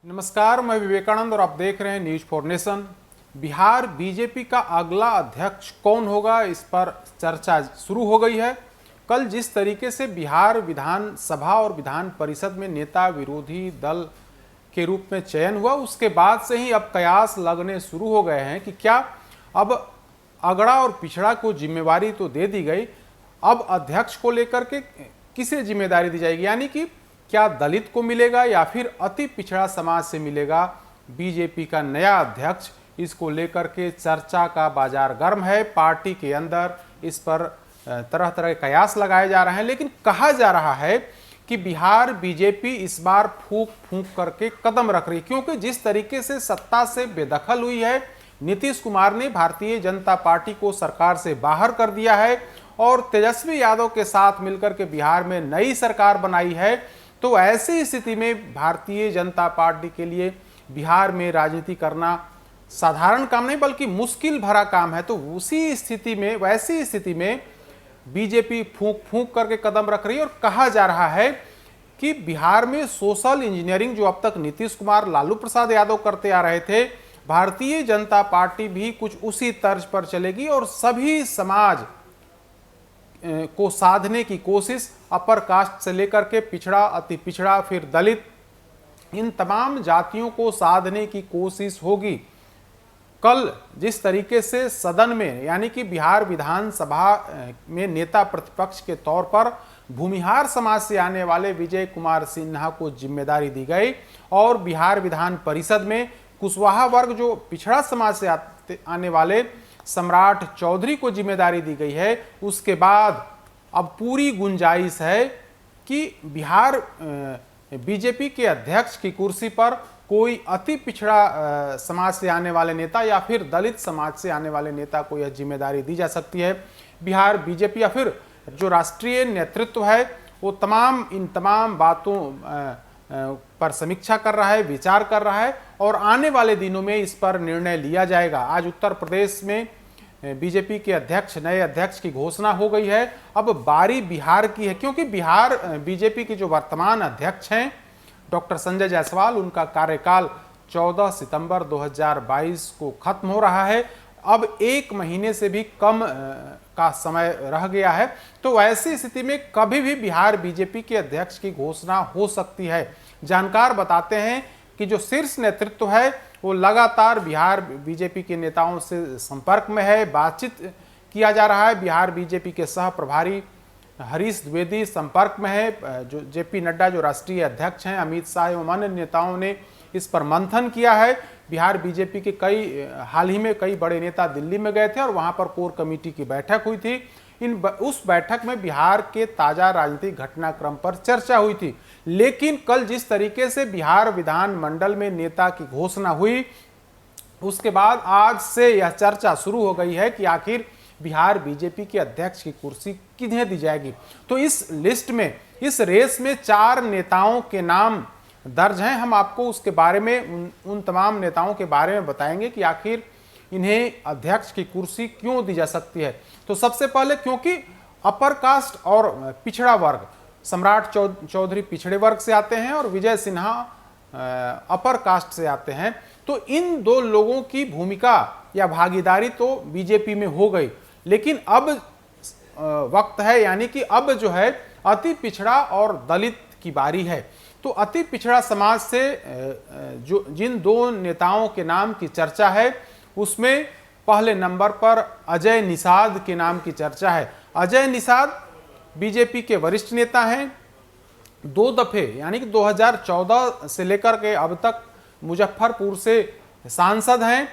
नमस्कार, मैं विवेकानंद और आप देख रहे हैं news for nation. Bihar BJP का अगला अध्यक्ष कौन होगा, इस पर चर्चा शुरू हो गई है। कल जिस तरीके से बिहार विधानसभा और विधान परिषद में नेता विरोधी दल के रूप में चयन हुआ, उसके बाद से ही अब कयास लगने शुरू हो गए हैं कि क्या अब अगड़ा और पिछड़ा को जिम्मेवारी तो दे दी गई, अब अध्यक्ष को लेकर के किसे जिम्मेदारी दी जाएगी, यानी कि क्या दलित को मिलेगा या फिर अति पिछड़ा समाज से मिलेगा बीजेपी का नया अध्यक्ष। इसको लेकर के चर्चा का बाजार गर्म है। पार्टी के अंदर इस पर तरह तरह के कयास लगाए जा रहे हैं, लेकिन कहा जा रहा है कि बिहार बीजेपी इस बार फूंक फूंक करके कदम रख रही है, क्योंकि जिस तरीके से सत्ता से बेदखल हुई है, नीतीश कुमार ने भारतीय जनता पार्टी को सरकार से बाहर कर दिया है और तेजस्वी यादव के साथ मिलकर के बिहार में नई सरकार बनाई है। तो ऐसी स्थिति में भारतीय जनता पार्टी के लिए बिहार में राजनीति करना साधारण काम नहीं बल्कि मुश्किल भरा काम है। तो वैसी स्थिति में बीजेपी फूंक फूंक करके कदम रख रही है और कहा जा रहा है कि बिहार में सोशल इंजीनियरिंग जो अब तक नीतीश कुमार लालू प्रसाद यादव करते आ रहे थे, भारतीय जनता पार्टी भी कुछ उसी तर्ज पर चलेगी और सभी समाज को साधने की कोशिश, अपर कास्ट से लेकर के पिछड़ा, अति पिछड़ा, फिर दलित, इन तमाम जातियों को साधने की कोशिश होगी। कल जिस तरीके से सदन में यानी कि बिहार विधानसभा में नेता प्रतिपक्ष के तौर पर भूमिहार समाज से आने वाले विजय कुमार सिन्हा को जिम्मेदारी दी गई और बिहार विधान परिषद में कुशवाहा वर्ग जो पिछड़ा समाज से आने वाले सम्राट चौधरी को जिम्मेदारी दी गई है, उसके बाद अब पूरी गुंजाइश है कि बिहार बीजेपी के अध्यक्ष की कुर्सी पर कोई अति पिछड़ा समाज से आने वाले नेता या फिर दलित समाज से आने वाले नेता को यह जिम्मेदारी दी जा सकती है। बिहार बीजेपी या फिर जो राष्ट्रीय नेतृत्व है वो इन तमाम बातों पर समीक्षा कर रहा है, विचार कर रहा है और आने वाले दिनों में इस पर निर्णय लिया जाएगा। आज उत्तर प्रदेश में बीजेपी के नए अध्यक्ष की घोषणा हो गई है। अब बारी बिहार की है, क्योंकि बिहार बीजेपी के जो वर्तमान अध्यक्ष हैं डॉक्टर संजय जायसवाल, उनका कार्यकाल 14 सितंबर 2022 को खत्म हो रहा है। अब 1 महीने से भी कम का समय रह गया है। तो ऐसी स्थिति में कभी भी बिहार बीजेपी के अध्यक्ष की घोषणा हो सकती है। जानकार बताते हैं कि जो शीर्ष नेतृत्व है वो लगातार बिहार बीजेपी के नेताओं से संपर्क में है, बातचीत किया जा रहा है। बिहार बीजेपी के सह प्रभारी हरीश द्विवेदी संपर्क में है। जो जेपी नड्डा जो राष्ट्रीय अध्यक्ष हैं, अमित शाह एवं अन्य नेताओं ने इस पर मंथन किया है। बिहार बीजेपी के हाल ही में कई बड़े नेता दिल्ली में गए थे और वहां पर कोर कमेटी की बैठक हुई थी। उस बैठक में बिहार के ताजा राजनीतिक घटनाक्रम पर चर्चा हुई थी। लेकिन कल जिस तरीके से बिहार विधानमंडल में नेता की घोषणा हुई, उसके बाद आज से यह चर्चा शुरू हो गई है कि आखिर बिहार बीजेपी के अध्यक्ष की कुर्सी किन्हें दी जाएगी। तो इस लिस्ट में, इस रेस में 4 नेताओं के नाम दर्ज हैं। हम आपको उसके बारे में उन तमाम नेताओं के बारे में बताएंगे कि आखिर इन्हें अध्यक्ष की कुर्सी क्यों दी जा सकती है। तो सबसे पहले, क्योंकि अपर कास्ट और पिछड़ा वर्ग, सम्राट चौधरी पिछड़े वर्ग से आते हैं और विजय सिन्हा अपर कास्ट से आते हैं, तो इन 2 लोगों की भूमिका या भागीदारी तो बीजेपी में हो गई। लेकिन अब वक्त है, यानी कि अब जो है अति पिछड़ा और दलित की बारी है। तो अति पिछड़ा समाज से जिन 2 नेताओं के नाम की चर्चा है, उसमें पहले नंबर पर अजय निषाद के नाम की चर्चा है। अजय निषाद बीजेपी के वरिष्ठ नेता हैं। 2 दफे यानी कि 2014 से लेकर के अब तक मुजफ्फरपुर से सांसद हैं।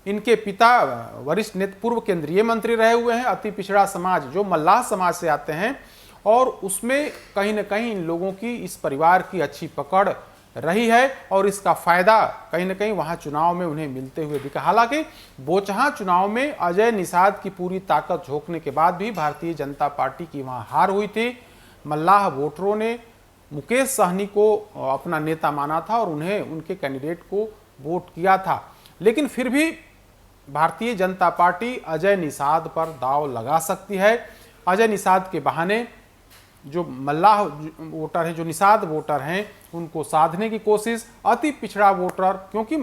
इनके पिता वरिष्ठ पूर्व केंद्रीय मंत्री रहे हुए हैं। अति पिछड़ा समाज जो मल्लाह समाज से आते हैं और उसमें कहीं ना कहीं इन लोगों की, इस परिवार की अच्छी पकड़ रही है और इसका फायदा कहीं ना कहीं वहां चुनाव में उन्हें मिलते हुए दिखा। हालांकि बोचहां चुनाव में अजय निषाद की पूरी ताकत झोंकने के बाद भी भारतीय जनता पार्टी की वहां हार हुई थी। मल्लाह वोटरों ने मुकेश सहनी को अपना नेता माना था और उन्हें, उनके कैंडिडेट को वोट किया था। लेकिन फिर भी भारतीय जनता पार्टी अजय निषाद पर दांव लगा सकती है। अजय निषाद के बहाने जो मल्लाह वोटर हैं, जो निषाद वोटर हैं, उनको साधने की कोशिश, अति पिछड़ा वोटर, क्योंकि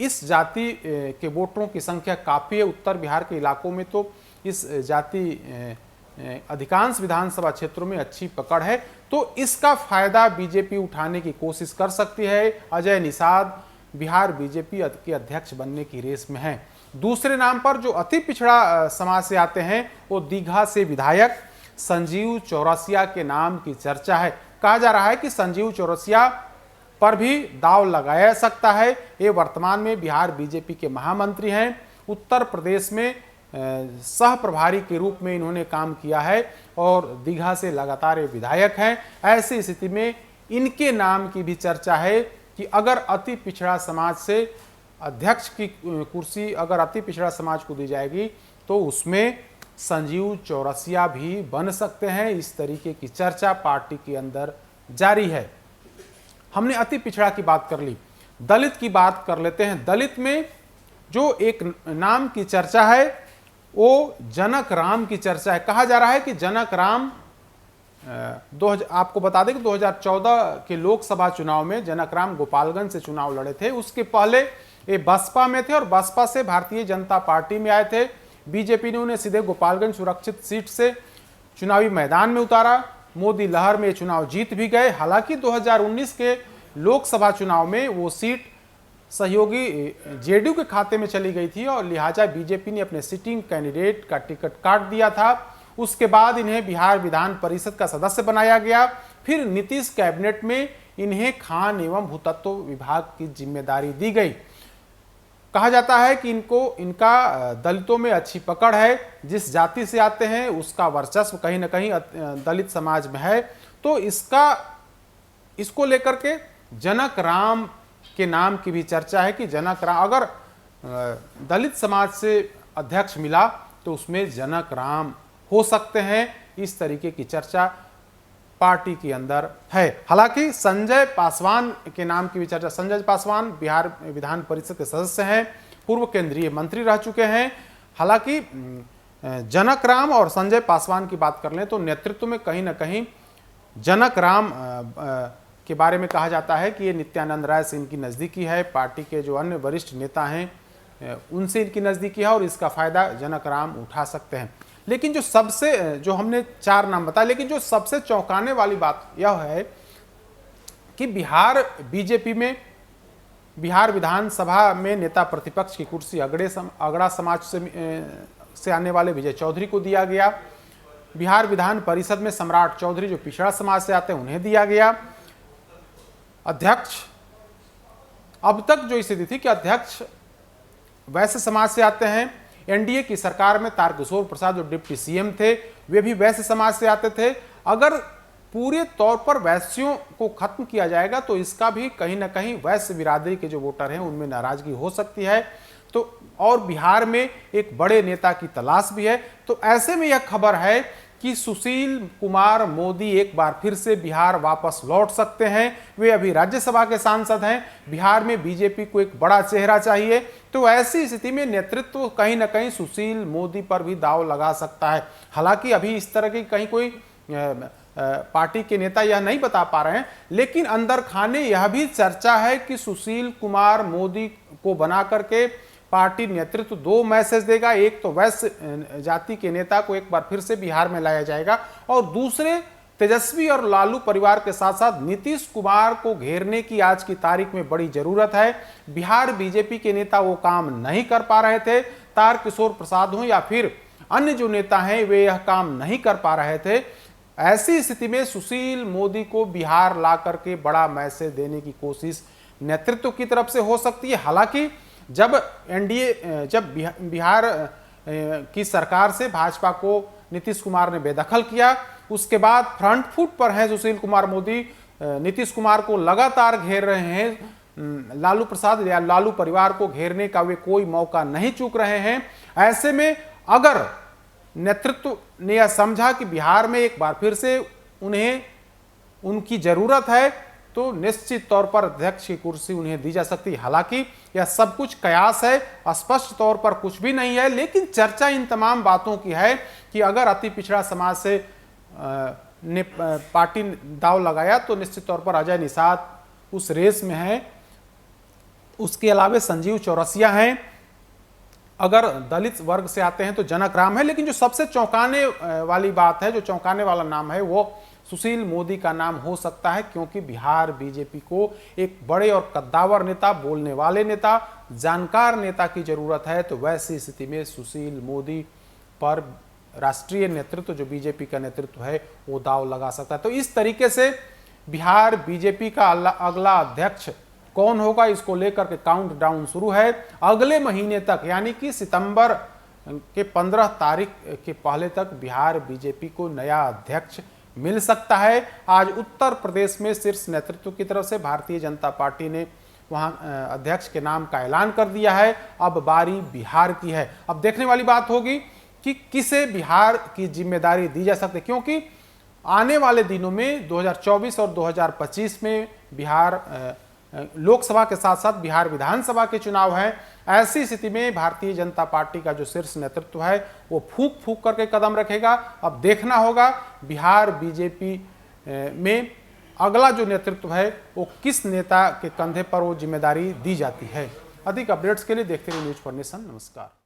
इस जाति के वोटरों की संख्या काफ़ी है। उत्तर बिहार के इलाकों में तो इस जाति अधिकांश विधानसभा क्षेत्रों में अच्छी पकड़ है, तो इसका फायदा बीजेपी उठाने की कोशिश कर सकती है। अजय निषाद बिहार बीजेपी के अध्यक्ष बनने की रेस में हैं। दूसरे नाम पर जो अति पिछड़ा समाज से आते हैं, वो दीघा से विधायक संजीव चौरसिया के नाम की चर्चा है। कहा जा रहा है कि संजीव चौरसिया पर भी दांव लगाया जा सकता है। ये वर्तमान में बिहार बीजेपी के महामंत्री हैं। उत्तर प्रदेश में सह प्रभारी के रूप में इन्होंने काम किया है और दीघा से लगातार ये विधायक हैं। ऐसी स्थिति में इनके नाम की भी चर्चा है कि अगर अति पिछड़ा समाज से अध्यक्ष की कुर्सी अगर अति पिछड़ा समाज को दी जाएगी तो उसमें संजीव चौरसिया भी बन सकते हैं। इस तरीके की चर्चा पार्टी के अंदर जारी है। हमने अति पिछड़ा की बात कर ली, दलित की बात कर लेते हैं। दलित में जो एक नाम की चर्चा है वो जनक राम की चर्चा है। कहा जा रहा है कि जनक राम आपको बता दें कि 2014 के लोकसभा चुनाव में जनक राम गोपालगंज से चुनाव लड़े थे। उसके पहले ये बसपा में थे और बसपा से भारतीय जनता पार्टी में आए थे। बीजेपी ने उन्हें सीधे गोपालगंज सुरक्षित सीट से चुनावी मैदान में उतारा। मोदी लहर में चुनाव जीत भी गए। हालांकि 2019 के लोकसभा चुनाव में वो सीट सहयोगी जेडीयू के खाते में चली गई थी और लिहाजा बीजेपी ने अपने सिटिंग कैंडिडेट का टिकट काट दिया था। उसके बाद इन्हें बिहार विधान परिषद का सदस्य बनाया गया। फिर नीतीश कैबिनेट में इन्हें खान एवं भूतत्व विभाग की जिम्मेदारी दी गई। कहा जाता है कि इनका दलितों में अच्छी पकड़ है। जिस जाति से आते हैं उसका वर्चस्व कहीं ना कहीं दलित समाज में है। तो इसको लेकर के जनक राम के नाम की भी चर्चा है कि जनक राम अगर दलित समाज से अध्यक्ष मिला तो उसमें जनक राम हो सकते हैं। इस तरीके की चर्चा पार्टी के अंदर है। हालांकि संजय पासवान के नाम की भी चर्चा। संजय पासवान बिहार विधान परिषद के सदस्य हैं, पूर्व केंद्रीय मंत्री रह चुके हैं। हालांकि जनक राम और संजय पासवान की बात कर लें तो नेतृत्व में कहीं ना कहीं जनक राम के बारे में कहा जाता है कि ये नित्यानंद राय से इनकी नज़दीकी है। पार्टी के जो अन्य वरिष्ठ नेता हैं उनसे इनकी नज़दीकी है और इसका फायदा जनक राम उठा सकते हैं। लेकिन जो हमने 4 नाम बताए, लेकिन जो सबसे चौंकाने वाली बात यह है कि बिहार बीजेपी में बिहार विधानसभा में नेता प्रतिपक्ष की कुर्सी अगड़ा समाज से आने वाले विजय चौधरी को दिया गया। बिहार विधान परिषद में सम्राट चौधरी जो पिछड़ा समाज से आते हैं उन्हें दिया गया। अध्यक्ष अब तक जो स्थिति थी कि अध्यक्ष वैश्य समाज से आते हैं। एनडीए की सरकार में तारकिशोर प्रसाद जो डिप्टी सीएम थे वे भी वैश्य समाज से आते थे। अगर पूरे तौर पर वैश्यों को खत्म किया जाएगा तो इसका भी कहीं ना कहीं वैश्य बिरादरी के जो वोटर हैं उनमें नाराजगी हो सकती है। तो और बिहार में एक बड़े नेता की तलाश भी है। तो ऐसे में यह खबर है कि सुशील कुमार मोदी एक बार फिर से बिहार वापस लौट सकते हैं। वे अभी राज्यसभा के सांसद हैं। बिहार में बीजेपी को एक बड़ा चेहरा चाहिए। तो ऐसी स्थिति में नेतृत्व कहीं ना कहीं सुशील मोदी पर भी दांव लगा सकता है। हालांकि अभी इस तरह की कहीं कोई पार्टी के नेता यह नहीं बता पा रहे हैं, लेकिन अंदर खाने यह भी चर्चा है कि सुशील कुमार मोदी को बना करके पार्टी नेतृत्व 2 मैसेज देगा। एक तो वैश्य जाति के नेता को एक बार फिर से बिहार में लाया जाएगा और दूसरे तेजस्वी और लालू परिवार के साथ साथ नीतीश कुमार को घेरने की आज की तारीख में बड़ी जरूरत है। बिहार बीजेपी के नेता वो काम नहीं कर पा रहे थे। तारकिशोर प्रसाद हो या फिर अन्य जो नेता हैं वे यह काम नहीं कर पा रहे थे। ऐसी स्थिति में सुशील मोदी को बिहार ला करके बड़ा मैसेज देने की कोशिश नेतृत्व की तरफ से हो सकती है। हालांकि जब बिहार की सरकार से भाजपा को नीतीश कुमार ने बेदखल किया, उसके बाद फ्रंट फुट पर है सुशील कुमार मोदी। नीतीश कुमार को लगातार घेर रहे हैं। लालू प्रसाद या लालू परिवार को घेरने का वे कोई मौका नहीं चूक रहे हैं। ऐसे में अगर नेतृत्व ने यह समझा कि बिहार में एक बार फिर से उनकी जरूरत है तो निश्चित तौर पर अध्यक्ष की कुर्सी उन्हें दी जा सकती है। हालांकि यह सब कुछ कयास है, स्पष्ट तौर पर कुछ भी नहीं है, लेकिन चर्चा इन तमाम बातों की है कि अगर अति पिछड़ा समाज से ने पार्टी दाव लगाया तो निश्चित तौर पर अजय निषाद उस रेस में है। उसके अलावा संजीव चौरसिया हैं। अगर दलित वर्ग से आते हैं तो जनक राम है, लेकिन जो सबसे चौंकाने वाली बात है, जो चौंकाने वाला नाम है, वो सुशील मोदी का नाम हो सकता है, क्योंकि बिहार बीजेपी को एक बड़े और कद्दावर नेता, बोलने वाले नेता, जानकार नेता की जरूरत है। तो वैसी स्थिति में सुशील मोदी पर राष्ट्रीय नेतृत्व, जो बीजेपी का नेतृत्व है, वो दाव लगा सकता है। तो इस तरीके से बिहार बीजेपी का अगला अध्यक्ष कौन होगा, इसको लेकर के काउंटडाउन शुरू है। अगले महीने तक, यानी कि सितंबर के 15 तारीख के पहले तक बिहार बीजेपी को नया अध्यक्ष मिल सकता है। आज उत्तर प्रदेश में शीर्ष नेतृत्व की तरफ से भारतीय जनता पार्टी ने वहां अध्यक्ष के नाम का ऐलान कर दिया है। अब बारी बिहार की है। अब देखने वाली बात होगी कि किसे बिहार की जिम्मेदारी दी जा सकती है, क्योंकि आने वाले दिनों में 2024 और 2025 में बिहार लोकसभा के साथ साथ बिहार विधानसभा के चुनाव हैं। ऐसी स्थिति में भारतीय जनता पार्टी का जो शीर्ष नेतृत्व है वो फूंक फूंक करके कदम रखेगा। अब देखना होगा बिहार बीजेपी में अगला जो नेतृत्व है वो किस नेता के कंधे पर वो जिम्मेदारी दी जाती है। अधिक अपडेट्स के लिए देखते रहिए न्यूज़ फॉर नेशन। नमस्कार।